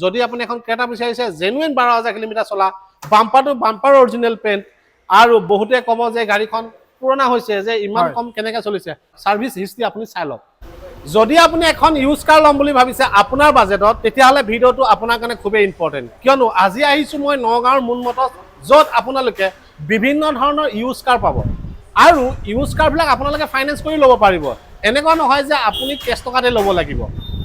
যদি আপুনি এখন ক্ৰেটা বিচাৰিছে জেনুইন 12,000 কিলোমিটাৰ চলা bumper to bumper original paint আৰু বহুতে ক'ব যে গাড়ীখন পুৰণা হৈছে যে ইমান কম কেনেকৈ চলিছে সাৰ্ভিস হিষ্ট্ৰি আপুনি চাই লওক যদি আপুনি এখন ইউজ কাৰ ল'ম বুলি ভাবিছে আপোনাৰ বাজেটত তেতিয়াহ'লে ভিডিঅ'টো আপোনাৰ কাৰণে খুবেই ইম্পৰ্টেণ্ট কিয়নো আজি আহিছোঁ মই নগাঁৱৰ মুন মটৰ্ছ য'ত আপোনালোকে বিভিন্ন ধৰণৰ ইউজ কাৰ পাব আৰু ইউজ কাৰবিলাক আপোনালোকে ফাইনেন্স কৰি ল'ব পাৰিব এনেকুৱা নহয় যে আপুনি কেছ টকাতে ল'ব লাগিব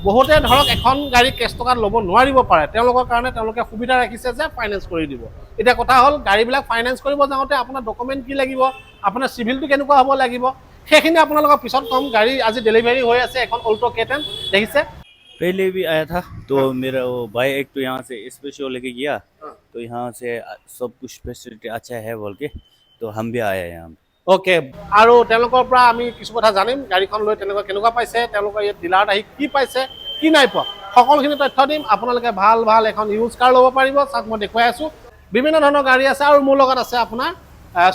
বহুতে ধৰক এখন গাড়ী কেছ টকাত ল'ব নোৱাৰিব পাৰে তেওঁলোকৰ কাৰণে তেওঁলোকে সুবিধা ৰাখিছে যে ফাইনেন্স কৰি দিব এতিয়া কথা হ'ল গাড়ীবিলাক ফাইনেন্স কৰিব যাওঁতে আপোনাৰ ডকুমেণ্ট কি লাগিব আপোনাৰ চিভিলটো কেনেকুৱা হ'ব লাগিব সেইখিনি আপোনালোকৰ পিছত কম গাড়ী আজি ডেলিভাৰী হৈ আছে এখন অল্টো K10 দেখিছে पहले भी आया था तो मेरा वो भाई एक तो यहाँ से स्पेशल लेके गया तो यहाँ से सब कुछ फैसिलिटी अच्छा है बोल के तो हम भी आए हैं यहाँ ओके আৰু তেওঁলোকৰ পৰা আমি কিছু কথা জানিম গাড়ীখন লৈ তেওঁলোকে কেনেকুৱা পাইছে তেওঁলোকৰ ইয়াত ডিলাৰত আহি কি পাইছে কি নাই পোৱা সকলোখিনি তথ্য দিম আপোনালোকে ভাল ভাল এখন ইউজ কাৰ ল'ব পাৰিব চাওক মই দেখুৱাই আছো বিভিন্ন ধৰণৰ গাড়ী আছে আৰু মোৰ লগত আছে আপোনাৰ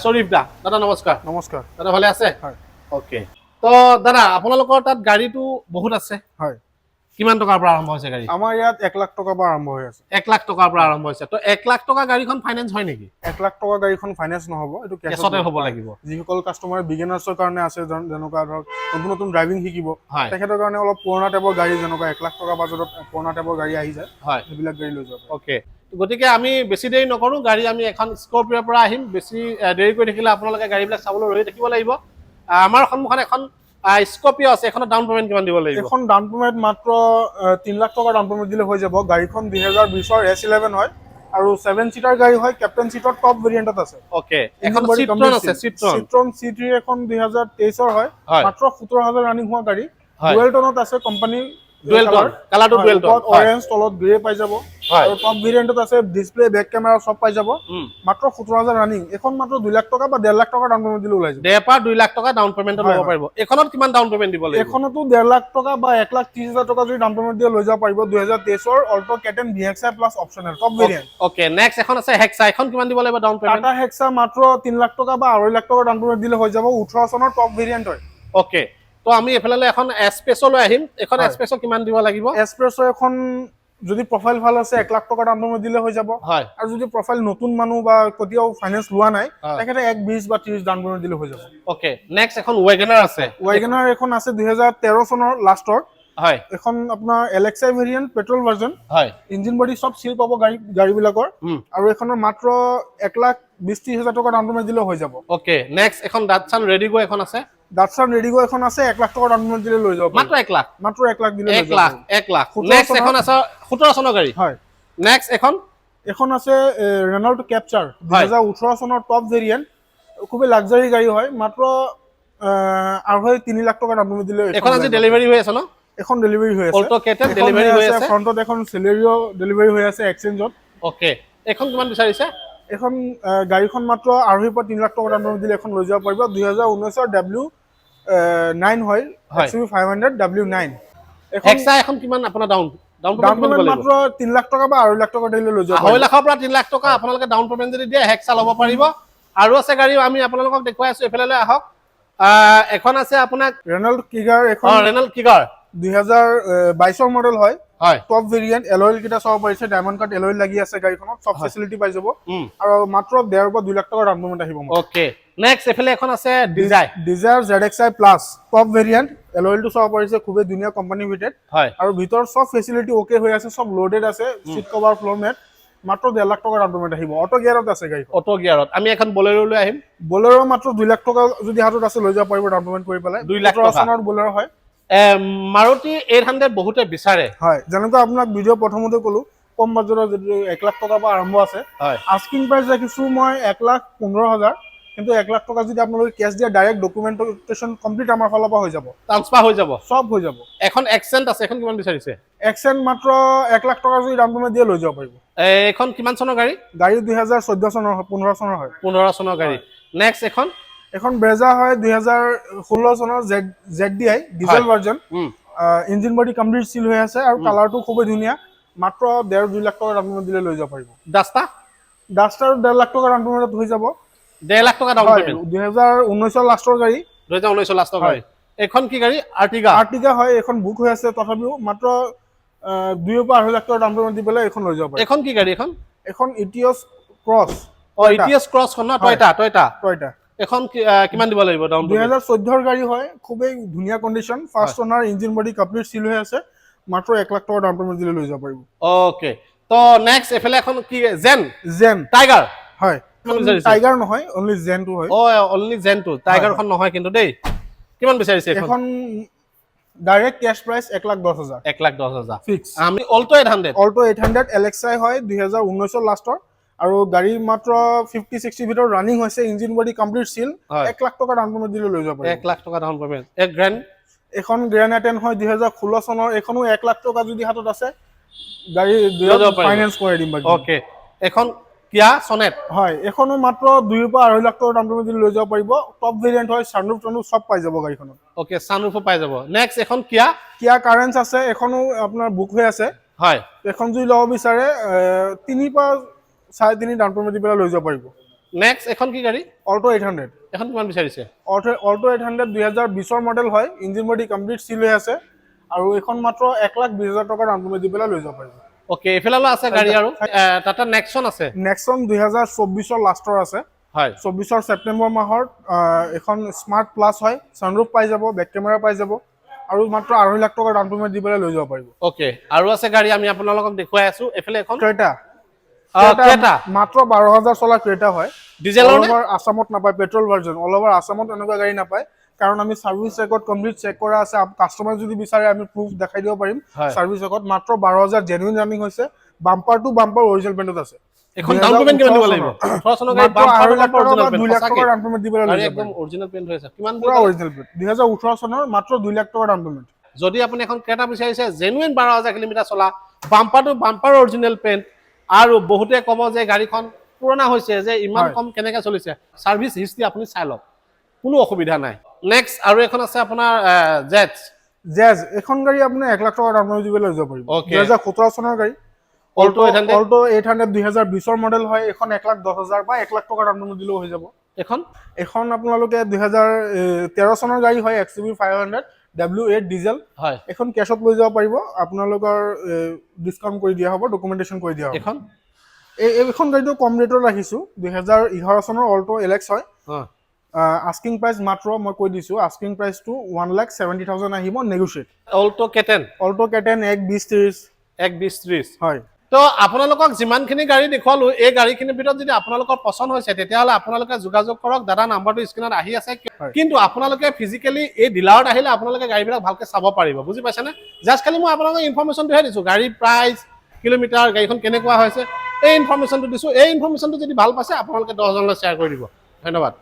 শৰীফ দা দাদা নমস্কাৰ নমস্কাৰ দাদা ভালে আছে হয় ওকে তো দাদা আপোনালোকৰ তাত গাড়ীটো বহুত আছে হয় কিমান টকাৰ পৰা আৰম্ভ হৈছে গাড়ী আমাৰ ইয়াত 1 লাখ টকাৰ পৰা আৰম্ভ হৈ আছে 1 লাখ টকাৰ পৰা আৰম্ভ হৈছে তো 1 লাখ টকা গাড়ীখন ফাইনেন্স হয় নেকি 1 লাখ টকা গাড়ীখন ফাইনেন্স নহব এটো কেছতে হ'ব লাগিব যিসকল কাস্টমাৰ বিগিনাৰ্ছৰ কাৰণে আছে যেনেকুৱা ধৰক নতুন নতুন ড্ৰাইভিং শিকিব হয় তেখেতৰ কাৰণে অলপ পুৰণা টাইপৰ গাড়ী যেনেকুৱা 1 লাখ টকা বাজেটত পুৰণা টাইপৰ গাড়ী আহি যায় হয় সেইবিলাক গাড়ী লৈ যাব ওকে গতিকে আমি বেছি দেৰি নকৰো গাড়ী আমি এখন স্কৰপিঅ'ৰ পৰা আহিম বেছি দেৰি কৰি থাকিলে আপোনালোকে গাড়ীবিলাক চাবলৈ ৰৈ থাকিব লাগিব আমাৰ সন্মুখত এখন স্কৰপিঅ' আছে এখনৰ ডাউন পেমেণ্ট কিমান দিব লাগিব এখন ডাউন পেমেণ্ট মাত্ৰ 3 লাখ টকা ডাউন পেমেণ্ট দিলে হৈ যাব গাড়ীখন 2020 ৰ S11 হয় আৰু 7 সিটাৰ গাড়ী হয় কেপ্টেন সিটৰ টপ ভেৰিয়েণ্টত আছে ওকে এখন চিট্ৰন আছে চিট্ৰন C3 এখন 2023 ৰ হয় মাত্ৰ 17000 ৰানিং হোৱা গাড়ী ডুৱেল টনত আছে কোম্পানী ডুৱেল টন কালাৰটো ডুৱেল টন অৰেঞ্জ তলত গ্ৰে পাই যাব আৰু টপ ভেৰিয়েণ্টত আছে ডিসপ্লে বেক কেমেৰা সব পাই যাব মাত্ৰ 17000 ৰানিং এখন মাত্ৰ 2 লাখ টকা বা 1.5 লাখ টকা ডাউন পেমেণ্ট দিলে ওলাই যাব 2 লাখ টকা ডাউন পেমেণ্টত ল'ব পাৰিব এখনত কিমান ডাউন পেমেণ্ট দিব লাগিব এখনতো 1.5 লাখ টকা বা 1,30,000 টকা যদি ডাউন পেমেণ্ট দিয়ে লৈ যাব পাৰিব 2023 ৰ Alto K10 VXI plus optional top variant okay next এখন আছে হেক্সা এখন কিমান দিব লাগিব ডাউন পেমেণ্ট টাটা হেক্সা মাত্ৰ 3 লাখ টকা বা 2.5 লাখ টকা ডাউন পেমেণ্ট দিলে হৈ যাব 18 চনৰ টপ ভেৰিয়েণ্ট হয় ওকে তো আমি এফালে এখন এক্সপ্ৰেছো লৈ আহিম এখন এক্সপ্ৰেছো কিমান দিব লাগিব এক্সপ্ৰেছো এখন যদি প্ৰফাইল ভাল আছে 1 লাখ টকা ডাউন পেমেণ্ট দিলে হৈ যাব হয় আৰু যদি প্ৰফাইল নতুন মানুহ বা কতিয়াও ফাইনান্স লোৱা নাই তেখেতে 1.20 বা 30 ডাউন পেমেণ্ট দিলে হৈ যাব ওকে নেক্সট এখন ওয়াগনাৰ আছে ওয়াগনাৰ এখন আছে 2013 চনৰ লাষ্টৰ হয় এখন আপোনাৰ LXI ভেৰিয়েণ্ট পেট্ৰল ভাৰ্জন হয় ইঞ্জিন বডি সব সিল পাব গাড়ীবিলাকৰ আৰু এখনৰ মাত্ৰ 1,20,000 টকা ডাউন পেমেণ্ট দিলে হৈ যাব ওকে নেক্সট এখন ডাটসান ৰেডিগো এখন আছে ডাটসান ৰেডিগো এখন আছে 1 লাখ টকা ডাউন পেমেণ্ট দিলে লৈ যাব মাত্ৰ 1 লাখ মাত্ৰ 1 লাখ দিলে লৈ যাব 1 লাখ নেক্সট এখন আছে 17 চনৰ গাড়ী হয় নেক্সট এখন আছে ৰেনল্ট ক্যাপচাৰ 2018 চনৰ টপ ভেৰিয়েণ্ট খুবই লাক্সাৰি গাড়ী হয় মাত্ৰ 3 লাখ টকা ডাউন পেমেণ্ট দিলে এখন আজি ডেলিভাৰী হৈ আছে ন এখন ডেলিভাৰী হৈ আছে অল্টো K10 ডেলিভাৰী হৈ আছে ফ্ৰন্টত এখন সেলেৰিও ডেলিভাৰী হৈ আছে এক্সচেঞ্জত ওকে এখন কিমান বিচাৰিছে এখন গাড়ীখন মাত্ৰ 3 লাখ টকা ডাউন পেমেণ্ট দিলে এখন লৈ যাব পাৰিব 2019 ৰ W9 হয় XUV 500 W9 হেক্সা এখন কিমান আপোনাৰ ডাউন পেমেণ্ট মাত্ৰ 3 লাখ টকা বা 2.5 লাখ টকা দিলে লৈ যাব 2.5 লাখৰ পৰা 3 লাখ টকা আপোনালোকে ডাউন পেমেণ্ট যদি দিয়ে হেক্সা ল'ব পাৰিব আৰু আছে গাড়ী আমি আপোনালোকক দেখুৱাই আছো এফালে লৈ আহক এখন আছে আপোনাক ৰেনল্ট কিগাৰ এখন ৰেনল্ট কিগাৰ 2022 ৰ মডেল হয় হয় টপ ভেৰিয়েণ্ট এলয়েল কিটা চাব পাৰিছে ডায়মণ্ড কাট এলয়েল লাগি আছে গাড়ীখনত সব ফেসিলিটি পাই যাব আৰু মাত্ৰ 1.5 বা 2 লাখ টকা ডাউন পেমেণ্ট আহিব ওকে নেক্সট এফালে এখন আছে Dzire ZXi plus top variant এলয়েলটো চাব পাৰিছে খুবই ধুনীয়া কোম্পানী ভিটেড হয় আৰু ভিতৰ সব ফেসিলিটি ওকে হৈ আছে সব লোডেড আছে সিট কভাৰ ফ্লোৰ মেট মাত্ৰ 1.5 লাখ টকা ডাউন পেমেণ্ট আহিব অটো গিয়াৰত আছে গাড়ী অটো গিয়াৰত আমি এখন বলেৰো লৈ আহিম বলেৰো মাত্ৰ 2 লাখ টকা যদি হাতত আছে লৈ যাব পাৰিব ডাউন পেমেণ্ট কৰি পেলাই 2 লাখ টকা চনৰ বলেৰো হয় মাৰুতি 800 বহুতে বিচাৰে হয় যেনেকৈ আপোনাক ভিডিও প্ৰথমতে কলো কম বাজেটৰ যদি 1 লাখ টকা পৰা আৰম্ভ আছে হয় আস্কিং প্ৰাইস ৰাখিছো মই 1,15,000 কিন্তু 1 লাখ টকা যদি আপোনালোকে কেছ দিয়ে ডাইৰেক্ট ডকুমেন্টেশন কমপ্লিট আমাৰ ফালৰ পৰা হৈ যাব ট্ৰান্সফাৰ হৈ যাব সব হৈ যাব এখন এক্সেন্ট আছে এখন কিমান বিচাৰিছে এক্সেন্ট মাত্ৰ 1 লাখ টকা যদি ডাউন পেমেণ্ট দিয়ে লৈ যাব পাৰিব এখন কিমান চনৰ গাড়ী 2014 চনৰ 15 চনৰ হয় 15 চনৰ গাড়ী নেক্সট এখন ব্ৰেজা হয় 2016 চনৰ ZDI diesel version engine body complete seal হৈ আছে আৰু কালাৰটো খুবই ধুনীয়া মাত্ৰ 1.5-2 লাখ টকা ডাউন পেমেণ্ট দিলে লৈ যাব পাৰিব ডাস্টাৰ 1.5 লাখ টকা ডাউন পেমেণ্টত হৈ যাব 1.5 লাখ টকা ডাউন পেমেণ্ট 2019 ৰ লাষ্টৰ গাড়ী 2019 লাষ্টৰ গাড়ী এখন কি গাড়ী আৰ্টিগা হয় এখন বুক হৈ আছে তথাপিও মাত্ৰ 2 পৰা 2.5 লাখ টকা ডাউন পেমেণ্ট দি পেলাই এখন লৈ যাব পাৰিব এখন কি গাড়ী এখন এখন ইটিঅছ ক্ৰছ ইটিএছ ক্ৰছখন ন টয়টা টয়টা এখন কিমান দিব লাগিব ডাউন পেমেণ্ট 2014 ৰ গাড়ী হয় খুবেই ধুনীয়া condition first owner engine body complete seal হৈ আছে মাত্ৰ 1 লাখ টকা ডাউন পেমেণ্ট দিলে লৈ যাব পাৰিব ওকে তো নেক্সট এফালে এখন কি জেন টাইগাৰ হয় টাইগাৰ নহয় অনলি জেনটো হয় অনলি জেনটো টাইগাৰখন নহয় কিন্তু দেই কিমান বিচাৰিছে এখন ডাইৰেক্ট কেশ প্ৰাইচ 1,10,000 1,10,000 ফিক্স আমি অল্টো 800 অল্টো 800 LXI হয় 2019 ৰ লাষ্টৰ আৰু গাড়ী মাত্ৰ 50-60 ভিতৰত ৰানিং হৈছে engine body complete seal 1 lakh টকা ডাউন পেমেণ্ট দিলে লৈ যাব পাৰিব 1 লাখ টকা ডাউন পেমেণ্ট এক গ্ৰেণ্ড এখন গ্ৰেণ্ড আইটেন হয় 2016 চনৰ এখনো 1 লাখ টকা যদি হাতত আছে গাড়ী ফাইনেন্স কৰি দিম বাকি ওকে এখন কিয়া সনেট হয় এখনো মাত্ৰ 2 পৰা 2.5 লাখ টকা ডাউন পেমেণ্ট দিলে লৈ যাব পাৰিব টপ ভেৰিয়েন্ট হয় সানৰুফ সব পাই যাব গাড়ীখনত ওকে সানৰুফ পাই যাব নেক্সট এখন কিয়া কাৰেন্স আছে এখনো আপোনাৰ বুক হৈ আছে হয় এখন যদি ল'ব বিচাৰে 3 পৰা 3.5 ডাউন পেমেণ্ট দি পেলাই লৈ যাব পাৰিব নেক্সট এখন কি গাড়ী অল্টো 800 এখন কিমান বিচাৰিছে অল্টো 800 2020 ৰ মডেল হয় ইঞ্জিন বডি কমপ্লিট সিল হৈ আছে আৰু এখন মাত্ৰ 1,20,000 টকা ডাউন পেমেণ্ট দি পেলাই লৈ যাব পাৰিব ওকে এফালেও আছে গাড়ী আৰু টাটা নেক্সন আছে নেক্সন 2024 ৰ লাষ্টৰ আছে হয় 24 ছেপ্টেম্বৰ মাহত এখন স্মাৰ্ট প্লাস হয় সানৰুফ পাই যাব বেক কেমেৰা পাই যাব আৰু মাত্ৰ 2.5 লাখ টকা ডাউন পেমেণ্ট দি পেলাই লৈ যাব পাৰিব ওকে আৰু আছে গাড়ী আমি আপোনালোকক দেখুৱাই আছো এফালে এখন ক্ৰেটা মাত্ৰ 12,000 চলা ক্ৰেটা হয় ডিজেলৰ অল ওভাৰ আসামত নাপায় পেট্ৰল ভাৰ্জন অল ওভাৰ আসামত এনেকুৱা গাড়ী নাপায় কাৰণ আমি সাৰ্ভিস ৰেকৰ্ড কমপ্লিট চেক কৰা আছে কাস্টমাৰ যদি বিচাৰে আমি প্ৰুফ দেখাই দিব পাৰিম সাৰ্ভিস ৰেকৰ্ড মাত্ৰ 12,000 জেনুইন ৰানিং হৈছে বাম্পাৰ টু বাম্পাৰ অৰিজিনেল পেইণ্টত আছে এখন ডাউন পেমেণ্ট কিমান দিব লাগিব 18 চনৰ গাড়ী bumper to bumper original 2 lakh টকা ডাউন পেমেণ্ট দিব লাগিব একদম অৰিজিনেল পেইণ্ট হৈছে কিমান পুৰা অৰিজিনেল পেইণ্ট 2018 চনৰ মাত্ৰ 2 লাখ টকা ডাউন পেমেণ্ট যদি আপুনি এখন ক্ৰেটা বিচাৰিছে জেনুইন 12,000 কিলোমিটাৰ চলা bumper to bumper original paint আৰু বহুতে ক'ব যে গাড়ীখন পুৰণা হৈছে যে ইমান কম কেনেকৈ চলিছে সাৰ্ভিস হিষ্ট্ৰি আপুনি চাই লওক কোনো অসুবিধা নাই নেক্সট আৰু এখন আছে আপোনাৰ জেজ এখন গাড়ী আপুনি 1 লাখ টকা ডাউন পেমেণ্ট দিব লৈ যাব পাৰিব 2017 চনৰ গাড়ী অল্টো 800 2020 ৰ মডেল হয় এখন 1,10,000 বা 1 লাখ টকা ডাউন পেমেণ্ট দিলেও হৈ যাব এখন আপোনালোকে 2013 চনৰ গাড়ী হয় XUV 500 W8 ডিজেল হয় এখন কেশত লৈ যাব পাৰিব আপোনালোকৰ ডিসকাউন্ট কৰি দিয়া হ'ব ডকুমেন্টেশন কৰি দিয়া হ'ব এইখন গাড়ীটো কম ৰেটত ৰাখিছো 2011 চনৰ অল্টো LX হয় আস্কিং প্ৰাইস মাত্ৰ মই কৈ দিছো আস্কিং প্ৰাইস টু 1,70,000 আহিব নেগোশিয়েট অল্টো কেটেন 1,20,30 হয় তো আপোনালোকক যিমানখিনি গাড়ী দেখুৱালো এই গাড়ীখিনিৰ ভিতৰত যদি আপোনালোকৰ পছন্দ হৈছে তেতিয়াহ'লে আপোনালোকে যোগাযোগ কৰক দাদা নাম্বাৰটো স্ক্ৰীনত আহি আছে কিন্তু আপোনালোকে ফিজিক্যালি এই ডিলাৰত আহিলে আপোনালোকে গাড়ীবিলাক ভালকৈ চাব পাৰিব বুজি পাইছেনে জাষ্ট খালি মই আপোনালোকক ইনফৰমেশ্যনটোহে দিছো গাড়ী প্ৰাইস কিলোমিটাৰ গাড়ীখন কেনেকুৱা হৈছে এই ইনফৰমেশ্যনটো দিছো এই ইনফৰমেশ্যনটো যদি ভাল পাইছে আপোনালোকে 10 জনলৈ শ্বেয়াৰ কৰি দিব ধন্যবাদ